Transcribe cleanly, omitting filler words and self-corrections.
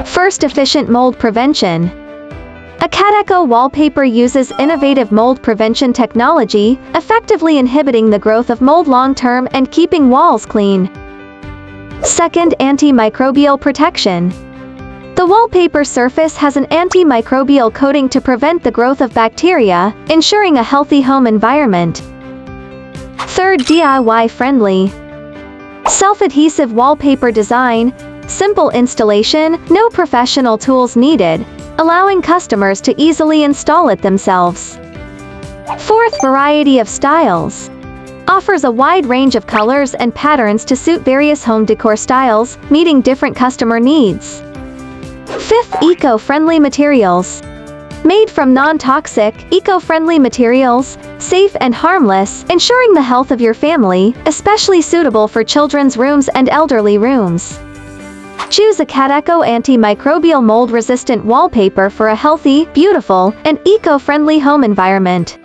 First, efficient mold prevention. Akadeco Wallpaper uses innovative mold prevention technology, effectively inhibiting the growth of mold long-term and keeping walls clean. Second, antimicrobial protection. The wallpaper surface has an antimicrobial coating to prevent the growth of bacteria, ensuring a healthy home environment. Third, DIY-friendly. Self-adhesive wallpaper design, simple installation, no professional tools needed, allowing customers to easily install it themselves. Fourth, variety of styles. Offers a wide range of colors and patterns to suit various home decor styles, meeting different customer needs. Fifth, eco-friendly materials. Made from non-toxic, eco-friendly materials, safe and harmless, ensuring the health of your family, especially suitable for children's rooms and elderly rooms. Choose Akadeco antimicrobial mold-resistant wallpaper for a healthy, beautiful, and eco-friendly home environment.